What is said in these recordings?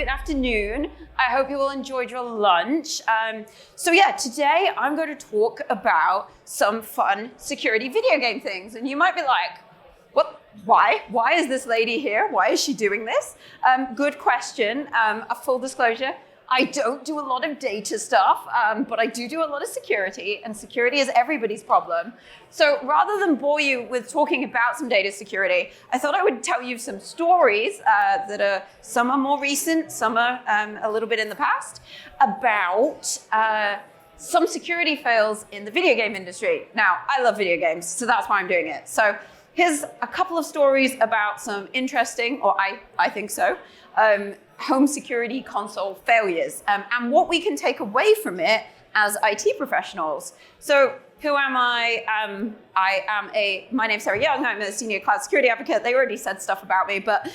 good afternoon. I hope you all enjoyed your lunch. Today I'm going to talk about some fun security video game things. And you might be like, what? Why? Why is this lady here? Why is she doing this? Good question. A full disclosure, I don't do a lot of data stuff, but I do a lot of security, and security is everybody's problem. So rather than bore you with talking about some data security, I thought I would tell you some stories some are more recent, some are a little bit in the past, about some security fails in the video game industry. Now, I love video games, so that's why I'm doing it. So here's a couple of stories about some interesting, or I think so, home security console failures, and what we can take away from it as IT professionals. So who am I? My name's Sarah Young. I'm a senior cloud security advocate. They already said stuff about me, but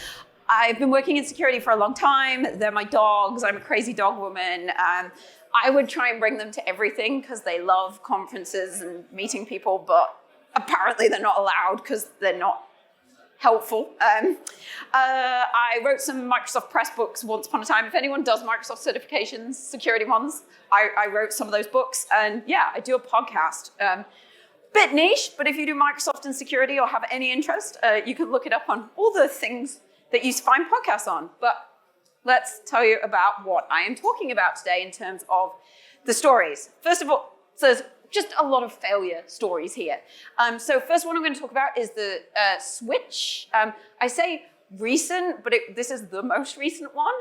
I've been working in security for a long time. They're my dogs. I'm a crazy dog woman. I would try and bring them to everything because they love conferences and meeting people, but apparently they're not allowed because they're not helpful. I wrote some Microsoft Press books once upon a time. If anyone does Microsoft certifications, security ones, I wrote some of those books. And yeah, I do a podcast. Bit niche, but if you do Microsoft and security or have any interest, you can look it up on all the things that you find podcasts on. But let's tell you about what I am talking about today in terms of the stories. First of all, so there's just a lot of failure stories here. So first one I'm going to talk about is the Switch. I say recent, but this is the most recent one.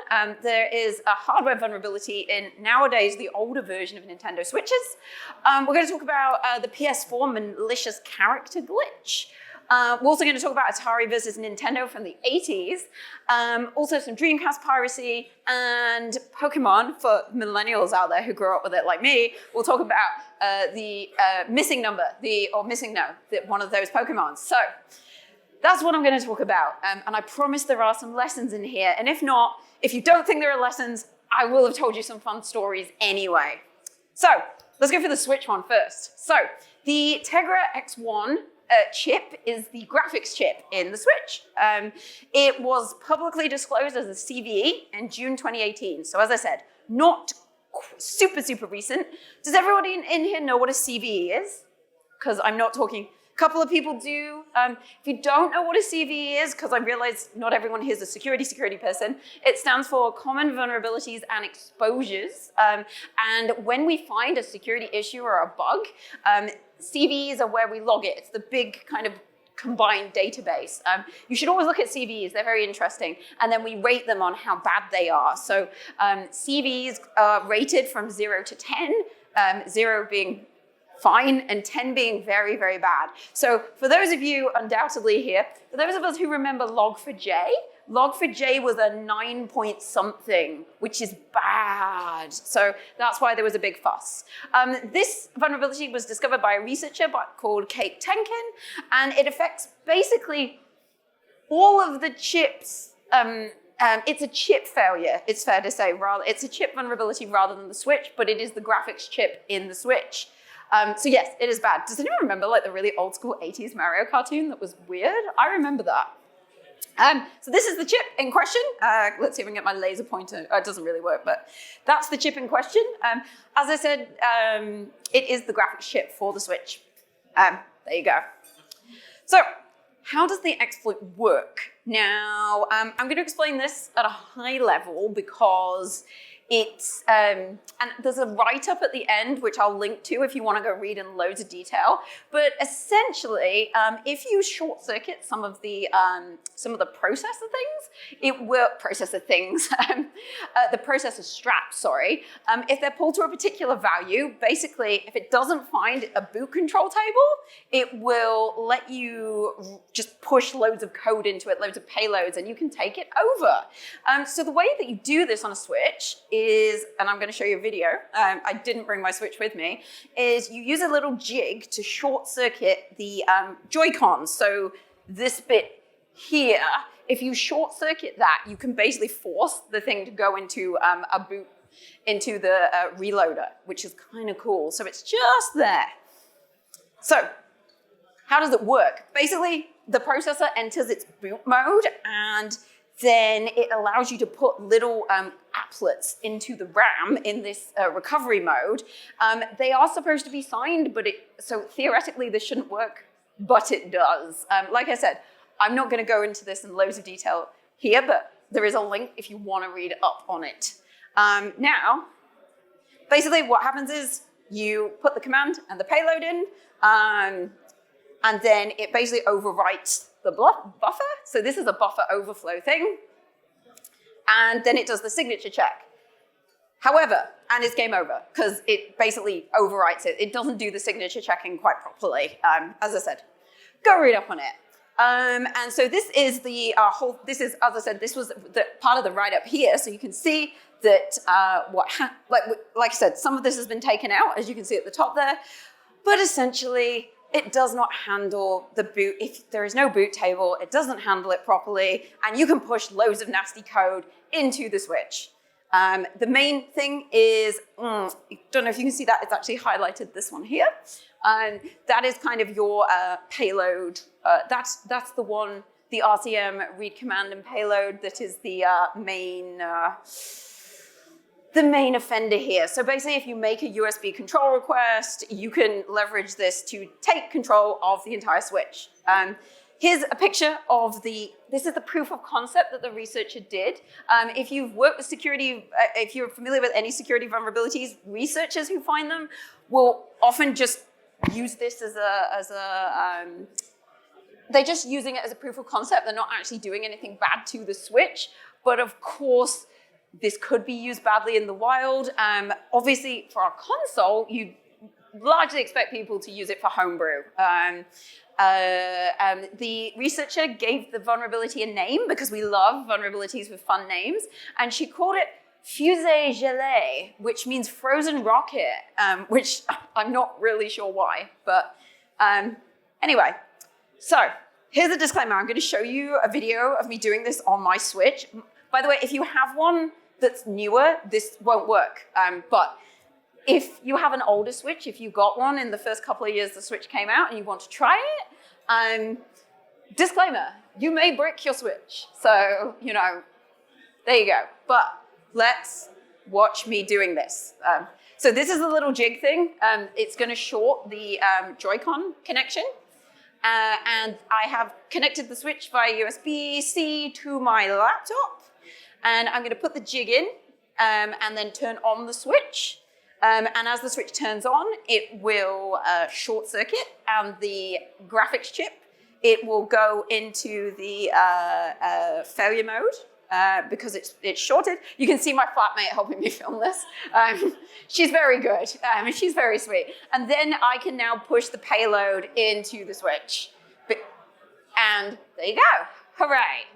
There is a hardware vulnerability in nowadays the older version of Nintendo Switches. We're going to talk about the PS4 malicious character glitch. We're also going to talk about Atari versus Nintendo from the 80s. Also some Dreamcast piracy and Pokemon for millennials out there who grew up with it like me. We'll talk about the missing number, one of those Pokemon. So that's what I'm going to talk about. And I promise there are some lessons in here. And if not, if you don't think there are lessons, I will have told you some fun stories anyway. So let's go for the Switch one first. So the Tegra X1 chip is the graphics chip in the Switch. It was publicly disclosed as a CVE in June 2018. So as I said, not super recent. Does everybody in here know what a CVE is? Because I'm not talking, a couple of people do. If you don't know what a CVE is, because I realize not everyone here is a security person, it stands for Common Vulnerabilities and Exposures. And when we find a security issue or a bug, CVEs are where we log it. It's the big kind of combined database. You should always look at CVEs. They're very interesting. And then we rate them on how bad they are. So CVEs are rated from 0 to 10, 0 being fine and 10 being very, very bad. So for those of you undoubtedly here, for those of us who remember Log4j, Log4j was a 9 point something, which is bad. So that's why there was a big fuss. This vulnerability was discovered by a researcher called Kate Tenkin, and it affects basically all of the chips. It's a chip failure, it's fair to say. It's a chip vulnerability rather than the Switch, but it is the graphics chip in the Switch. So yes, it is bad. Does anyone remember like the really old school 80s Mario cartoon that was weird? I remember that. So this is the chip in question. Let's see if I can get my laser pointer. It doesn't really work, but that's the chip in question. As I said, it is the graphics chip for the Switch. There you go. So how does the exploit work? Now, I'm going to explain this at a high level because it's, and there's a write-up at the end, which I'll link to if you want to go read in loads of detail. But essentially, if you short-circuit some of the processor things, the processor straps, sorry, if they're pulled to a particular value, basically, if it doesn't find a boot control table, it will let you just push loads of code into it, loads of payloads, and you can take it over. So the way that you do this on a Switch is, and I'm going to show you a video, I didn't bring my Switch with me, is you use a little jig to short circuit the Joy-Cons. So this bit here, if you short circuit that, you can basically force the thing to go into a boot, into the reloader, which is kind of cool. So it's just there. So how does it work? Basically, the processor enters its boot mode, and then it allows you to put little applets into the RAM in this recovery mode. They are supposed to be signed, but so theoretically this shouldn't work, but it does. Like I said, I'm not going to go into this in loads of detail here, but there is a link if you want to read up on it. Now, basically what happens is you put the command and the payload in, and then it basically overwrites the buffer. So this is a buffer overflow thing. And then it does the signature check. However, and it's game over, because it basically overwrites it. It doesn't do the signature checking quite properly, as I said. Go read up on it. And so this is the as I said, this was the part of the write-up here. So you can see that, like I said, some of this has been taken out, as you can see at the top there. But essentially, it does not handle the boot. If there is no boot table, it doesn't handle it properly, and you can push loads of nasty code into the switch. The main thing is, I don't know if you can see that, it's actually highlighted this one here. That is kind of your payload. That's the one, the RCM read command and payload that is the main offender here. So basically, if you make a USB control request, you can leverage this to take control of the entire switch. Here's a picture of this is the proof of concept that the researcher did. If you've worked with security, if you're familiar with any security vulnerabilities, researchers who find them will often just use this they're just using it as a proof of concept. They're not actually doing anything bad to the switch. But of course, this could be used badly in the wild. Obviously, for our console, you largely expect people to use it for homebrew. The researcher gave the vulnerability a name because we love vulnerabilities with fun names, and she called it Fusée Gelée, which means frozen rocket, which I'm not really sure why, but anyway. So here's a disclaimer. I'm going to show you a video of me doing this on my Switch. By the way, if you have one that's newer, this won't work. But if you have an older Switch, if you got one in the first couple of years the Switch came out and you want to try it, disclaimer, you may brick your Switch. So, there you go. But let's watch me doing this. So this is a little jig thing. It's going to short the Joy-Con connection. And I have connected the Switch via USB-C to my laptop. And I'm going to put the jig in and then turn on the Switch. And as the Switch turns on, it will short circuit, and the graphics chip, it will go into the failure mode because it's shorted. You can see my flatmate helping me film this. She's very good. She's very sweet. And then I can now push the payload into the Switch. And there you go. Hooray.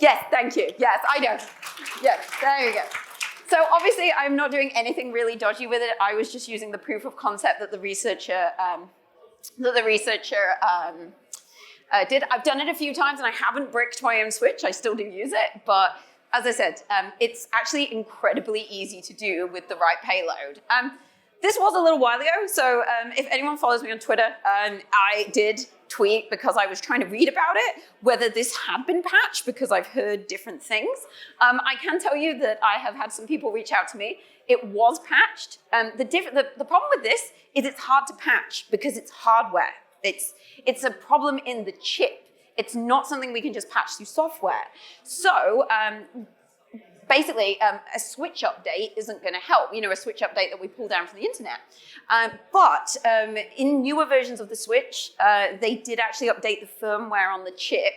Yes, thank you. Yes, I know. Yes, there you go. So obviously, I'm not doing anything really dodgy with it. I was just using the proof of concept that the researcher did. I've done it a few times, and I haven't bricked my own Switch. I still do use it, but as I said, it's actually incredibly easy to do with the right payload. This was a little while ago, so if anyone follows me on Twitter, I did tweet because I was trying to read about it, whether this had been patched, because I've heard different things. I can tell you that I have had some people reach out to me. It was patched. The problem with this is it's hard to patch because it's hardware. It's a problem in the chip. It's not something we can just patch through software. So basically, a switch update isn't going to help, a switch update that we pull down from the internet. But in newer versions of the Switch, they did actually update the firmware on the chip,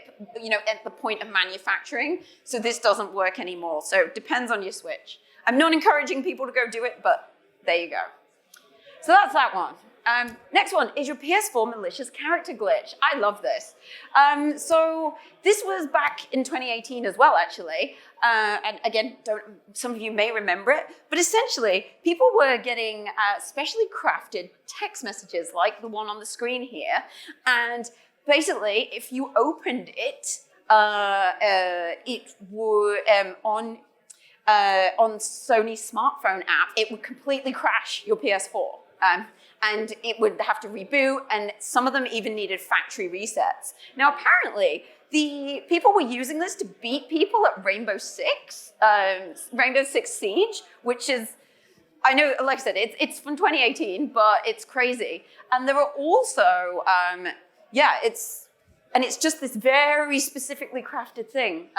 at the point of manufacturing. So this doesn't work anymore. So it depends on your Switch. I'm not encouraging people to go do it, but there you go. So that's that one. Next one is your PS4 malicious character glitch. I love this. So this was back in 2018 as well, actually. And again, some of you may remember it, but essentially people were getting specially crafted text messages like the one on the screen here. And basically, if you opened it, it would, on Sony's smartphone app, it would completely crash your PS4. And it would have to reboot, and some of them even needed factory resets. Now, apparently, the people were using this to beat people at Rainbow Six Siege, which is, I know, like I said, it's from 2018, but it's crazy. And there are also, it's just this very specifically crafted thing.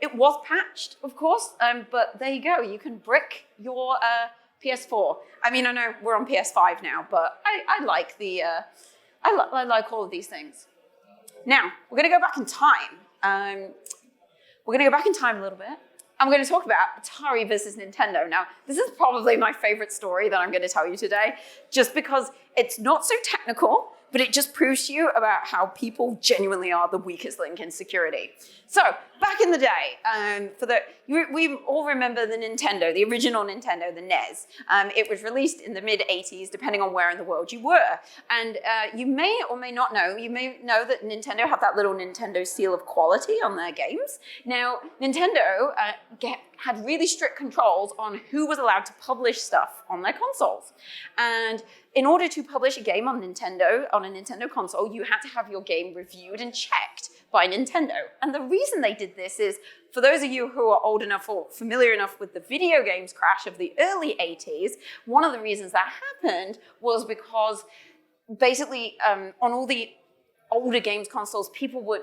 It was patched, of course, but there you go. You can brick your PS4. I mean, I know we're on PS5 now, but I like I like all of these things. Now, we're going to go back in time. We're going to go back in time a little bit. I'm going to talk about Atari versus Nintendo. Now, this is probably my favorite story that I'm going to tell you today, just because it's not so technical, but it just proves to you about how people genuinely are the weakest link in security. So, back in the day, we all remember the Nintendo, the original Nintendo, the NES. It was released in the mid-80s, depending on where in the world you were. And you may or may not know, that Nintendo had that little Nintendo seal of quality on their games. Now, Nintendo had really strict controls on who was allowed to publish stuff on their consoles. And in order to publish a game on a Nintendo console, you had to have your game reviewed and checked by Nintendo. And the reason they did this is, for those of you who are old enough or familiar enough with the video games crash of the early 80s, one of the reasons that happened was because basically on all the older games consoles, people would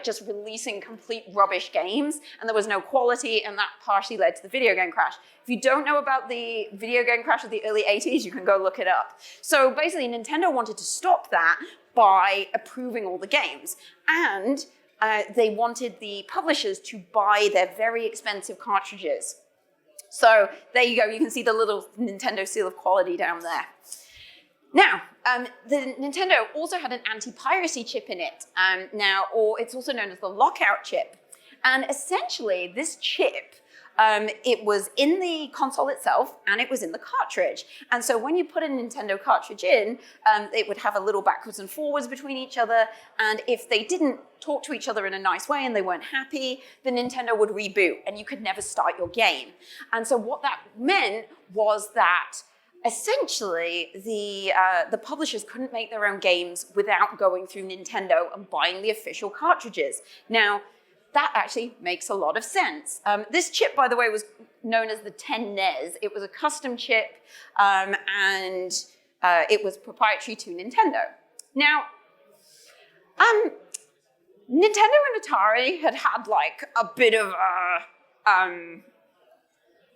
just releasing complete rubbish games, and there was no quality, and that partially led to the video game crash. If you don't know about the video game crash of the early 80s, you can go look it up. So basically, Nintendo wanted to stop that by approving all the games, and they wanted the publishers to buy their very expensive cartridges. So there you go, you can see the little Nintendo seal of quality down there. Now, the Nintendo also had an anti-piracy chip in it, or it's also known as the lockout chip. And essentially, this chip, it was in the console itself, and it was in the cartridge. And so when you put a Nintendo cartridge in, it would have a little backwards and forwards between each other. And if they didn't talk to each other in a nice way and they weren't happy, the Nintendo would reboot, and you could never start your game. And so what that meant was that essentially, the publishers couldn't make their own games without going through Nintendo and buying the official cartridges. Now, that actually makes a lot of sense. This chip, by the way, was known as the 10 NES. It was a custom chip, and it was proprietary to Nintendo. Now, Nintendo and Atari had like a bit of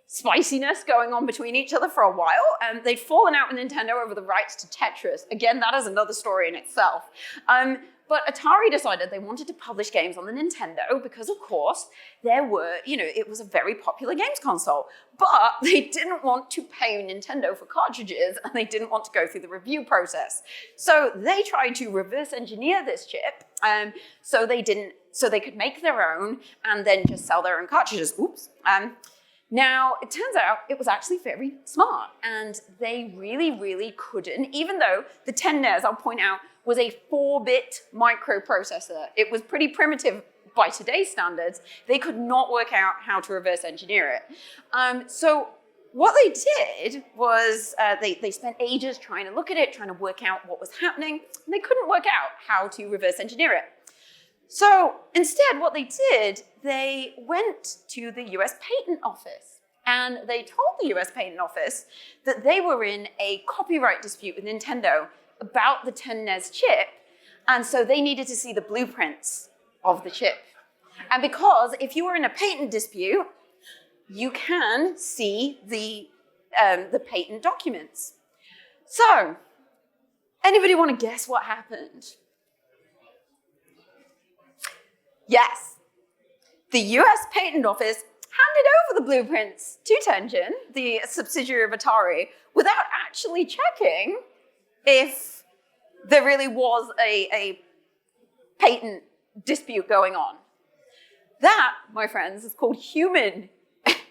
spiciness going on between each other for a while, and they'd fallen out with Nintendo over the rights to Tetris. Again, that is another story in itself. But Atari decided they wanted to publish games on the Nintendo because, of course, it was a very popular games console. But they didn't want to pay Nintendo for cartridges, and they didn't want to go through the review process. So they tried to reverse engineer this chip, so they could make their own and then just sell their own cartridges. Oops. Now, it turns out it was actually very smart, and they really, really couldn't, even though the 10 NES, I'll point out, was a 4-bit microprocessor. It was pretty primitive by today's standards. They could not work out how to reverse engineer it. So what they did was they spent ages trying to look at it, trying to work out what was happening, and they couldn't work out how to reverse engineer it. So instead, what they did, they went to the US Patent Office, and they told the US Patent Office that they were in a copyright dispute with Nintendo about the 10 NES chip, and so they needed to see the blueprints of the chip. And because if you were in a patent dispute, you can see the patent documents. So, anybody want to guess what happened? Yes, the US Patent Office handed over the blueprints to Tengen, the subsidiary of Atari, without actually checking if there really was a patent dispute going on. That, my friends, is called human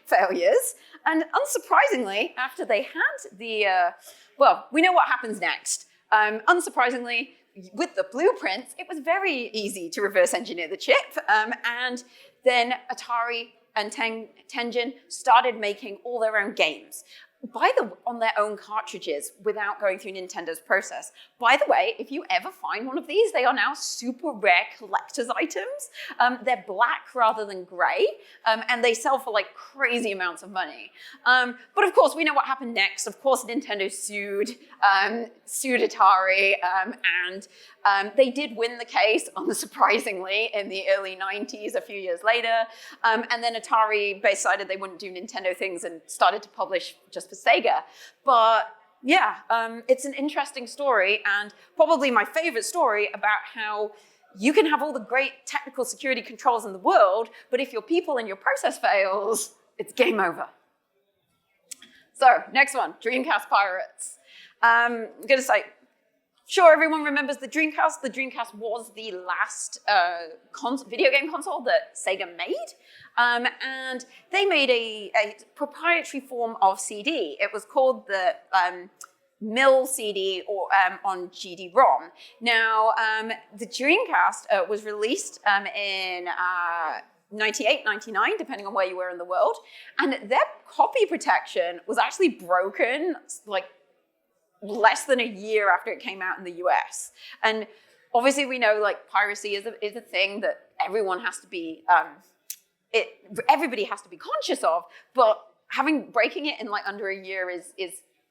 failures. And unsurprisingly, after they had we know what happens next. Unsurprisingly, with the blueprints, it was very easy to reverse engineer the chip. And then Atari and Tengen started making all their own games. on their own cartridges without going through Nintendo's process. By the way, if you ever find one of these, they are now super rare collector's items. They're black rather than gray, and they sell for like crazy amounts of money. But of course, we know what happened next. Of course, Nintendo sued Atari, and they did win the case, unsurprisingly, in the early 90s, a few years later. And then Atari decided they wouldn't do Nintendo things and started to publish just for Sega. But yeah, it's an interesting story, and probably my favorite story about how you can have all the great technical security controls in the world, but if your people and your process fails, it's game over. So next one, Dreamcast pirates. I'm gonna say, sure, everyone remembers the Dreamcast. The Dreamcast was the last video game console that Sega made. And they made a proprietary form of CD. It was called the MEL-CD or on GD-ROM. Now, the Dreamcast was released in 98, 99, depending on where you were in the world. And their copy protection was actually broken, like, less than a year after it came out in the US. And obviously we know like piracy is a thing that everyone has to be, everybody has to be conscious of, but breaking it in like under a year is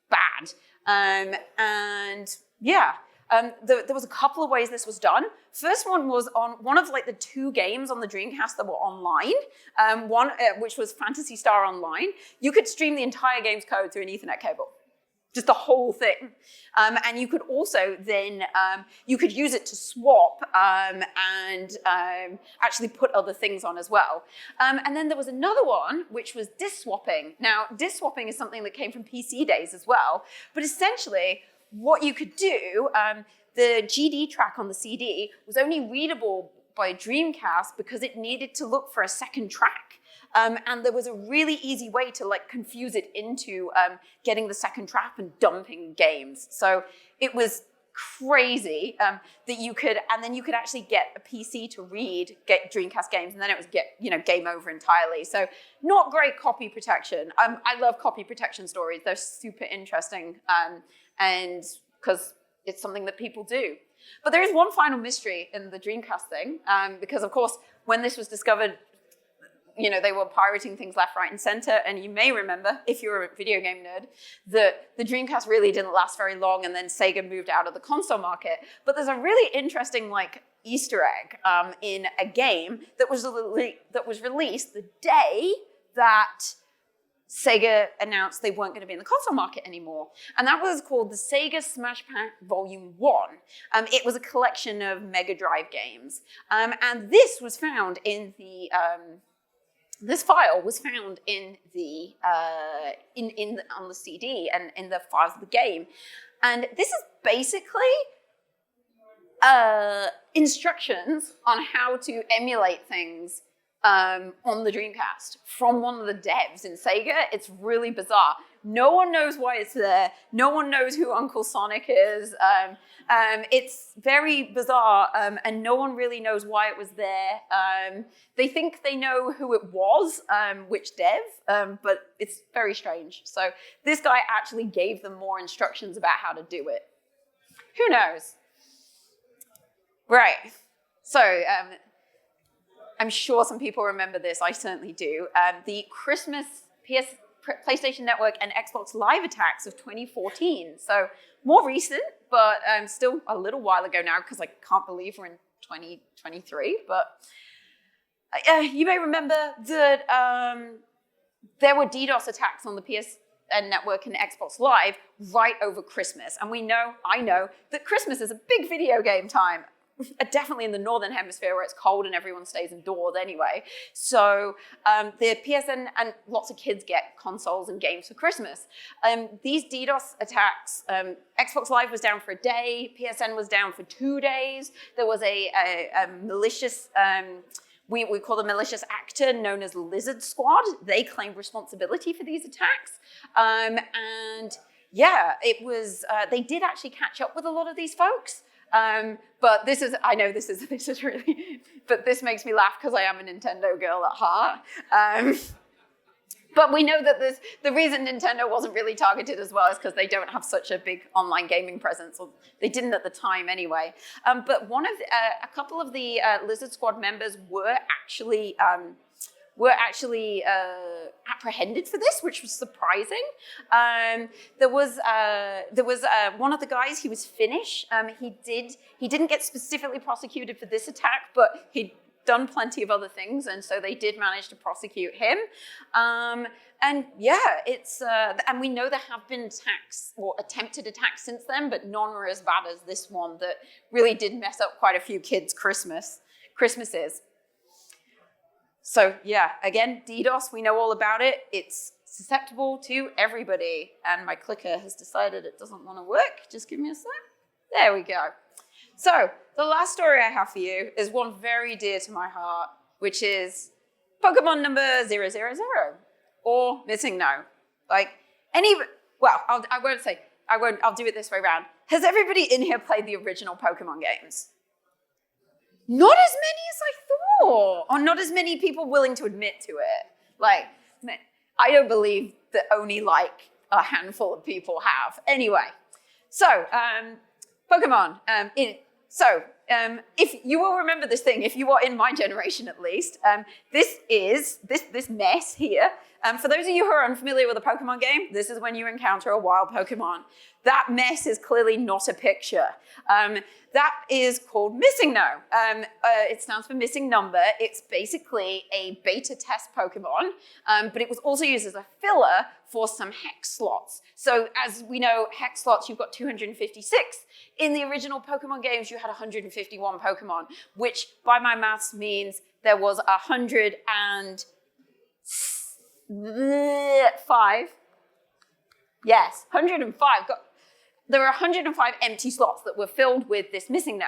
bad. And yeah, there was a couple of ways this was done. First one was on one of like the 2 games on the Dreamcast that were online. One, which was Phantasy Star Online. You could stream the entire game's code through an Ethernet cable. Just the whole thing. And you could also then, you could use it to swap and actually put other things on as well. And then there was another one, which was disk swapping. Now, disk swapping is something that came from PC days as well. But essentially, what you could do, the GD track on the CD was only readable by Dreamcast because it needed to look for a second track. And there was a really easy way to like confuse it into getting the second track and dumping games. So it was crazy that you could, and then you could actually get a PC to get Dreamcast games, and then it was game over entirely. So not great copy protection. I love copy protection stories. They're super interesting, and because it's something that people do. But there is one final mystery in the Dreamcast thing, because of course, when this was discovered, they were pirating things left, right, and center. And you may remember, if you're a video game nerd, that the Dreamcast really didn't last very long, and then Sega moved out of the console market. But there's a really interesting like Easter egg in a game that was released the day that Sega announced they weren't going to be in the console market anymore. And that was called the Sega Smash Pack Volume 1. It was a collection of Mega Drive games. And this was found in the... This file was found in the on the CD and in the files of the game, and this is basically instructions on how to emulate things on the Dreamcast from one of the devs in Sega. It's really bizarre. No one knows why it's there. No one knows who Uncle Sonic is. It's very bizarre, and no one really knows why it was there. They think they know who it was, which dev, but it's very strange. So this guy actually gave them more instructions about how to do it. Who knows? Right. So I'm sure some people remember this. I certainly do. The Christmas PlayStation Network and Xbox Live attacks of 2014. So more recent, but still a little while ago now, because I can't believe we're in 2023. But you may remember that there were DDoS attacks on the PSN Network and Xbox Live right over Christmas. And I know that Christmas is a big video game time. Definitely in the Northern Hemisphere where it's cold and everyone stays indoors anyway. So the PSN and lots of kids get consoles and games for Christmas. These DDoS attacks, Xbox Live was down for a day, PSN was down for 2 days. There was a malicious, we call the malicious actor known as Lizard Squad. They claimed responsibility for these attacks. And yeah, it was, they did actually catch up with a lot of these folks. But I know this is really, but this makes me laugh because I am a Nintendo girl at heart. But we know that the reason Nintendo wasn't really targeted as well is because they don't have such a big online gaming presence, or they didn't at the time anyway. But a couple of the Lizard Squad members were actually apprehended for this, which was surprising. There was one of the guys. He was Finnish. He didn't get specifically prosecuted for this attack, but he'd done plenty of other things, and so they did manage to prosecute him. And yeah, and we know there have been attacks or attempted attacks since then, but none were as bad as this one that really did mess up quite a few kids' Christmases. So yeah, again, DDoS, we know all about it. It's susceptible to everybody, and my clicker has decided it doesn't want to work. Just give me a sec. There we go. So the last story I have for you is one very dear to my heart, which is Pokemon number 000, or Missing No. I'll do it this way around. Has everybody in here played the original Pokemon games? Not as many as I thought, or not as many people willing to admit to it. I don't believe that only a handful of people have. Anyway, so Pokemon. If you will remember this thing, if you are in my generation at least, this mess here. For those of you who are unfamiliar with a Pokemon game, this is when you encounter a wild Pokemon. That mess is clearly not a picture. That is called Missing No. It stands for missing number. It's basically a beta test Pokemon, but it was also used as a filler for some hex slots. So as we know, hex slots, you've got 256. In the original Pokemon games, you had 151 Pokemon, which by my maths means there was 105. Yes, 105. There were 105 empty slots that were filled with this Missing No.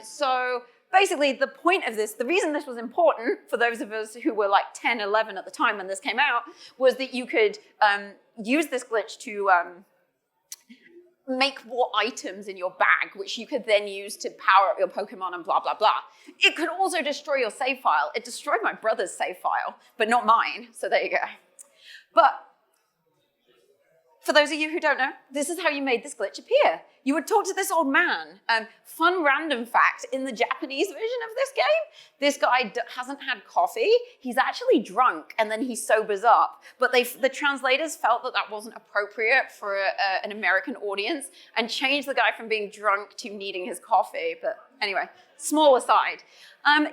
So basically the point of this, the reason this was important for those of us who were 10, 11 at the time when this came out, was that you could use this glitch to make more items in your bag, which you could then use to power up your Pokemon and blah, blah, blah. It could also destroy your save file. It destroyed my brother's save file, but not mine, so there you go. But for those of you who don't know, this is how you made this glitch appear. You would talk to this old man. Fun random fact, in the Japanese version of this game, this guy hasn't had coffee. He's actually drunk, and then he sobers up. But the translators felt that that wasn't appropriate for an American audience and changed the guy from being drunk to needing his coffee. But anyway, small aside.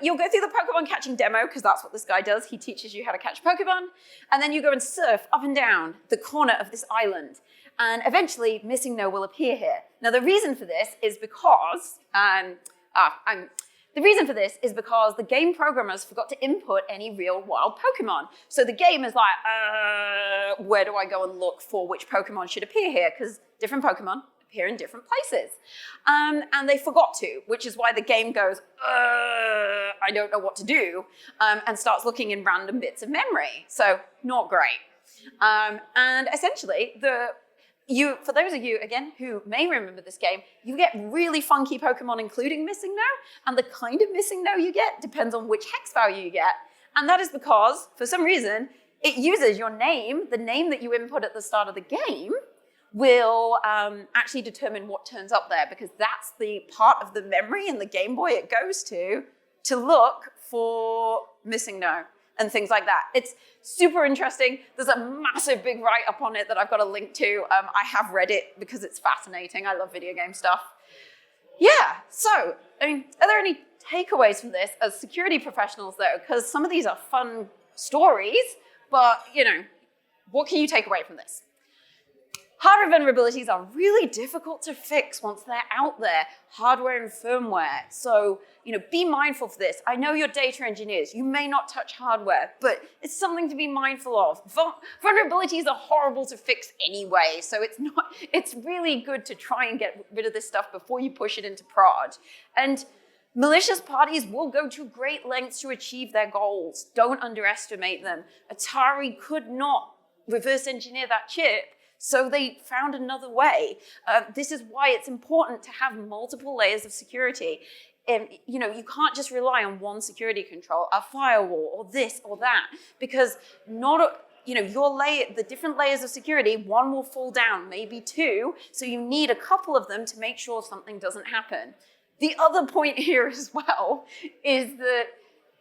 You'll go through the Pokemon catching demo, because that's what this guy does. He teaches you how to catch Pokemon. And then you go and surf up and down the corner of this island. And eventually, Missing No will appear here. Now, the reason for this is because the game programmers forgot to input any real wild Pokemon. So the game is like, where do I go and look for which Pokemon should appear here? Because different Pokemon appear in different places. And they forgot to, which is why the game goes, I don't know what to do, and starts looking in random bits of memory. So not great. And essentially, for those of you, again, who may remember this game, you get really funky Pokemon, including Missing No, and the kind of Missing No you get depends on which hex value you get. And that is because, for some reason, it uses your name, the name that you input at the start of the game, will actually determine what turns up there, because that's the part of the memory in the Game Boy it goes to look for Missing No and things like that. It's super interesting. There's a massive big write-up on it that I've got a link to. I have read it because it's fascinating. I love video game stuff. Yeah, so, are there any takeaways from this as security professionals though? Because some of these are fun stories, but what can you take away from this? Hardware vulnerabilities are really difficult to fix once they're out there, hardware and firmware. So, be mindful for this. I know you're data engineers. You may not touch hardware, but it's something to be mindful of. Vulnerabilities are horrible to fix anyway, so it's really good to try and get rid of this stuff before you push it into prod. And malicious parties will go to great lengths to achieve their goals. Don't underestimate them. Atari could not reverse engineer that chip, so they found another way. This is why it's important to have multiple layers of security. You can't just rely on one security control, a firewall, or this or that, because the different layers of security, one will fall down, maybe two. So you need a couple of them to make sure something doesn't happen. The other point here as well is that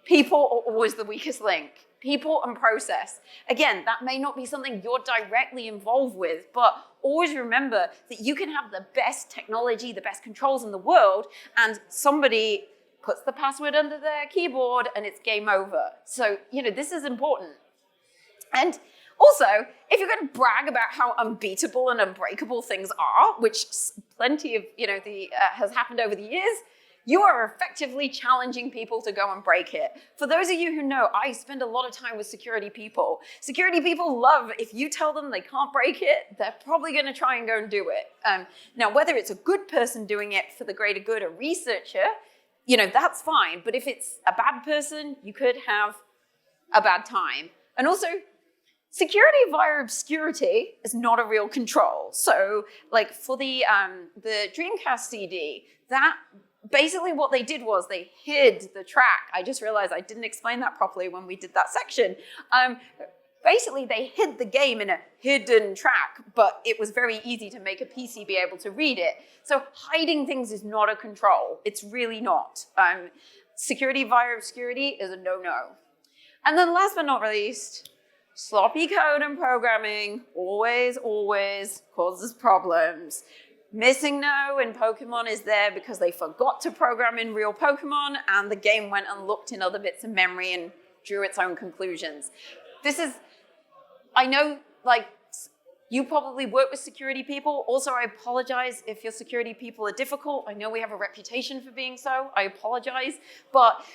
people are always the weakest link. People and process. Again, that may not be something you're directly involved with, but always remember that you can have the best technology, the best controls in the world, and somebody puts the password under their keyboard and it's game over. So, this is important. And also, if you're going to brag about how unbeatable and unbreakable things are, which plenty of, has happened over the years, you are effectively challenging people to go and break it. For those of you who know, I spend a lot of time with security people. Security people love, if you tell them they can't break it, they're probably going to try and go and do it. Now, whether it's a good person doing it for the greater good, a researcher, that's fine. But if it's a bad person, you could have a bad time. And also, security via obscurity is not a real control. So, like for the Dreamcast CD, that basically what they did was they hid the track. I just realized I didn't explain that properly when we did that section. Basically, they hid the game in a hidden track, but it was very easy to make a PC be able to read it. So hiding things is not a control. It's really not. Security via obscurity is a no-no. And then last but not least, sloppy code and programming always causes problems. Missing no in Pokemon is there because they forgot to program in real Pokemon and the game went and looked in other bits of memory and drew its own conclusions. I know, you probably work with security people. Also, I apologize if your security people are difficult. I know we have a reputation for being so. I apologize. But,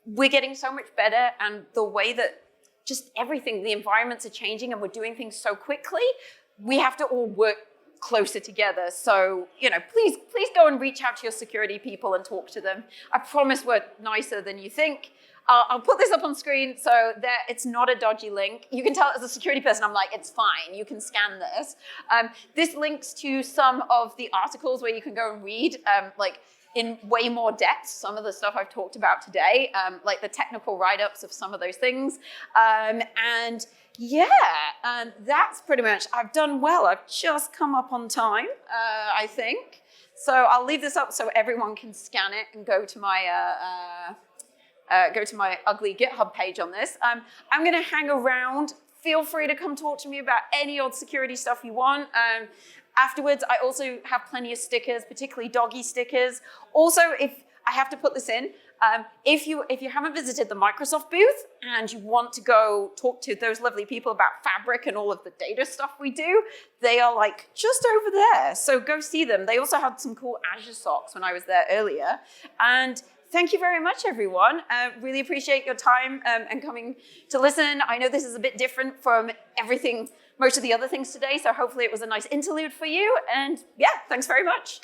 we're getting so much better, and the way that just everything, the environments are changing and we're doing things so quickly, we have to all work closer together. So, please go and reach out to your security people and talk to them. I promise we're nicer than you think. I'll put this up on screen so that it's not a dodgy link. You can tell as a security person, I'm like, it's fine, you can scan this. This links to some of the articles where you can go and read, in way more depth, some of the stuff I've talked about today, like the technical write-ups of some of those things. That's pretty much, I've done well. I've just come up on time, I think. So I'll leave this up so everyone can scan it and go to my ugly GitHub page on this. I'm gonna hang around. Feel free to come talk to me about any old security stuff you want. Afterwards, I also have plenty of stickers, particularly doggy stickers. Also, if I have to put this in, if you haven't visited the Microsoft booth and you want to go talk to those lovely people about Fabric and all of the data stuff we do, they are just over there. So go see them. They also had some cool Azure socks when I was there earlier. And thank you very much, everyone. Really appreciate your time and coming to listen. I know this is a bit different from most of the other things today, so hopefully it was a nice interlude for you. And yeah, thanks very much.